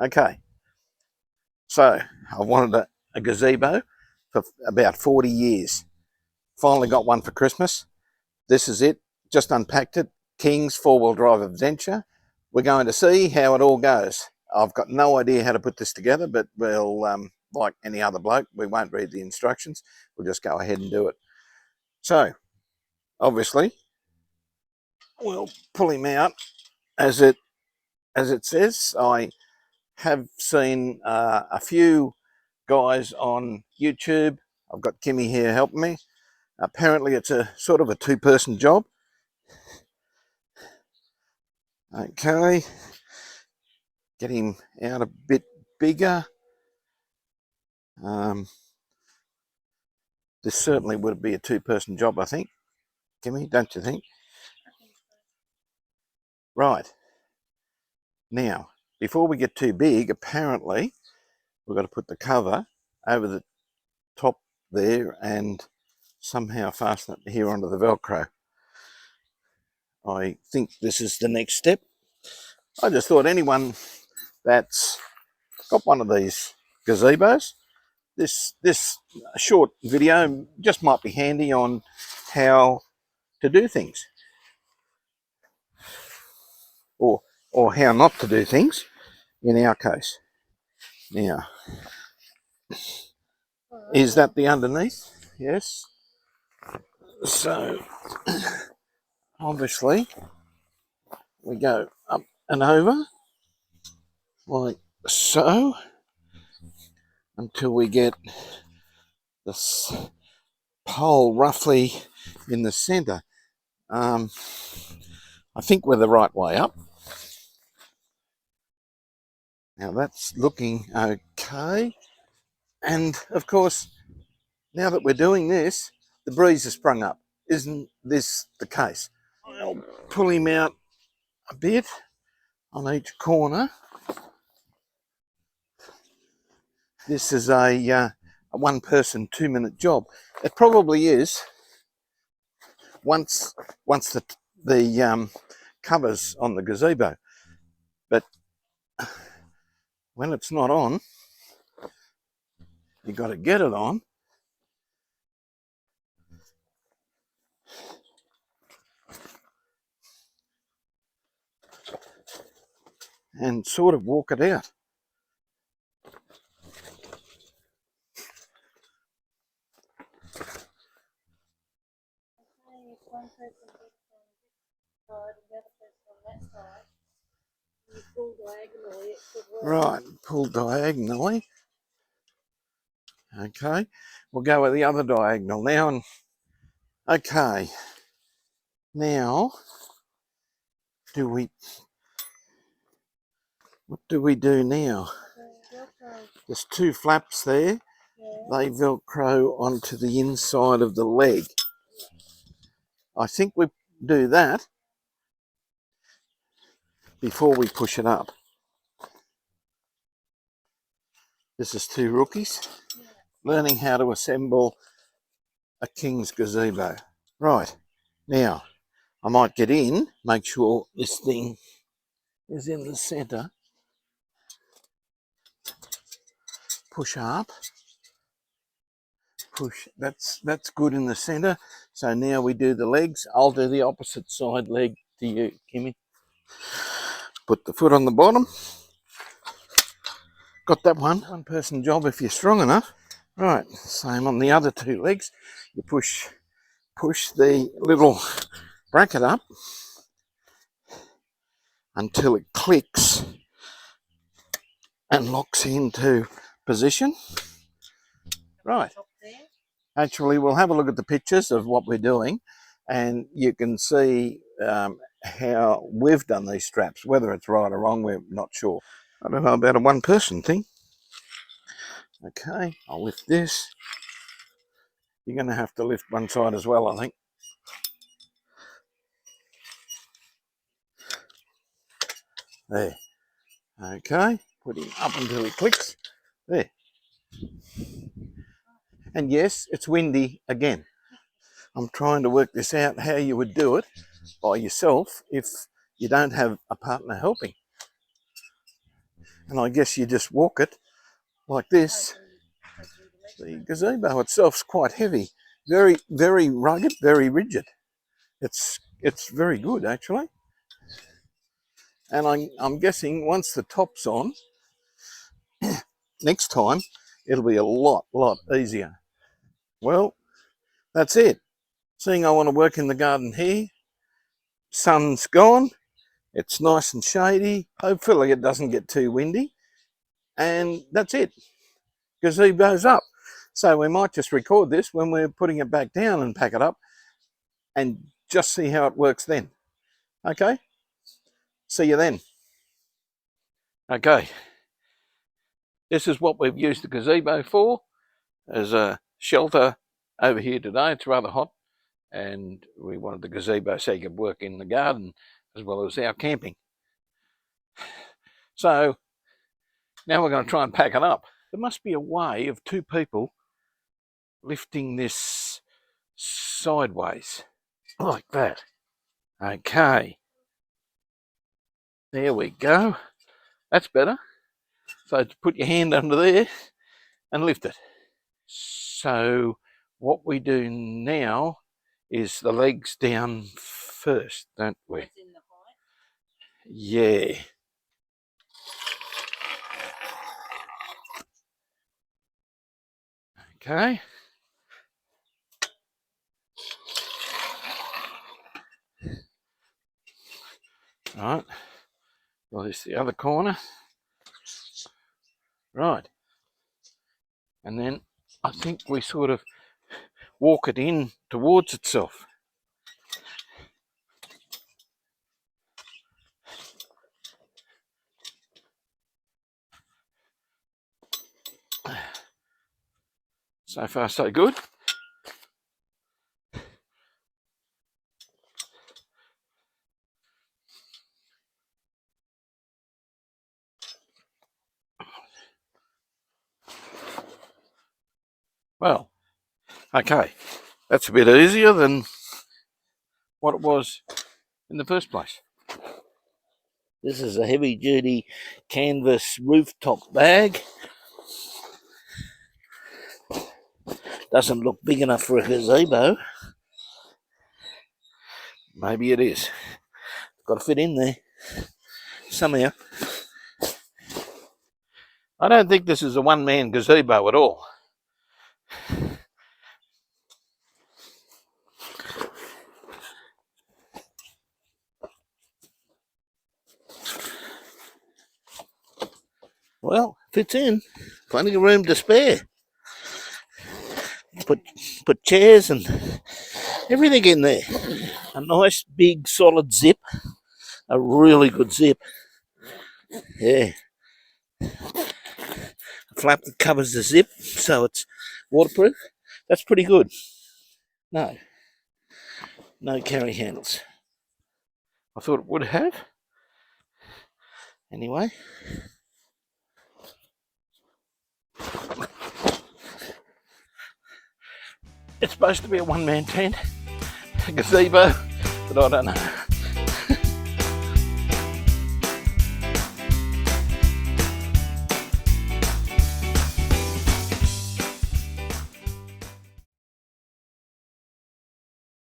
Okay, so I wanted a gazebo for about 40 years. Finally got one for Christmas. This is it. Just unpacked it. Kings four-wheel drive adventure. We're going to see how it all goes. I've got no idea how to put this together, but we'll, like any other bloke, we won't read the instructions. We'll just go ahead and do it. So, obviously, we'll pull him out as it says. I have seen a few guys on YouTube. I've got Kimmy here helping me. Apparently it's a sort of a two-person job. Okay, get him out a bit bigger. This certainly would be a two-person job, I think. Kimmy, don't you think? Right. Now, before we get too big, apparently we've got to put the cover over the top there and somehow fasten it here onto the Velcro. I think this is the next step. I just thought anyone that's got one of these gazebos, this short video just might be handy on how to do things, or how not to do things in our case. Now, is that the underneath? Yes. So obviously we go up and over like so until we get this pole roughly in the center. I think we're the right way up. Now that's looking okay. And of course, now that we're doing this, the breeze has sprung up. Isn't this the case? I'll pull him out a bit on each corner. This is a one-person, 2-minute job. It probably is once the cover's on the gazebo, but when it's not on, you got to get it on. And sort of walk it out. Right, pull diagonally. Okay, we'll go with the other diagonal now. And okay, now what do we do now? There's two flaps there. They Velcro onto the inside of the leg. I think we do that before we push it up. This is two rookies learning how to assemble a King's Gazebo. Right, now I might get in, make sure this thing is in the center. Push up. Push, that's good in the center. So now we do the legs. I'll do the opposite side leg to you, Kimmy. Put the foot on the bottom. Got that one person job if you're strong enough. Right, same on the other two legs. You push the little bracket up until it clicks and locks into position. Right. Actually, we'll have a look at the pictures of what we're doing, and you can see how we've done these straps. Whether it's right or wrong, we're not sure. I don't know about a one-person thing. Okay, I'll lift this. You're going to have to lift one side as well, I think. There. Okay, put him up until he clicks. There. And yes, it's windy again. I'm trying to work this out, how you would do it by yourself if you don't have a partner helping. and I guess you just walk it like this. The gazebo itself's quite heavy, very, very rugged, very rigid. It's very good actually, and I'm guessing once the top's on, next time it'll be a lot easier. Well, that's it. Seeing I want to work in the garden here, sun's gone, it's nice and shady, hopefully it doesn't get too windy, and that's it. Gazebo's up. So we might just record this when we're putting it back down and pack it up and just see how it works then. Okay? See you then. Okay. This is what we've used the gazebo for as a shelter over here today. It's rather hot and we wanted the gazebo so you could work in the garden as well as our camping. So now we're going to try and pack it up. There must be a way of two people lifting this sideways like that. Okay, there we go. That's better. So put your hand under there and lift it. So what we do now is the legs down first, don't we? Yeah. Okay. Right. Well, this is the other corner. Right. And then I think we sort of walk it in towards itself. So far, so good. Well, okay, that's a bit easier than what it was in the first place. This is a heavy-duty canvas rooftop bag. Doesn't look big enough for a gazebo. Maybe it is. Got to fit in there somehow. I don't think this is a one-man gazebo at all. Well, fits in. Plenty of room to spare. Put chairs and everything in there. A nice big solid zip. A really good zip. Yeah. A flap that covers the zip so it's waterproof. That's pretty good. No carry handles. I thought it would have. Anyway. It's supposed to be a one-man tent, a gazebo, but I don't know.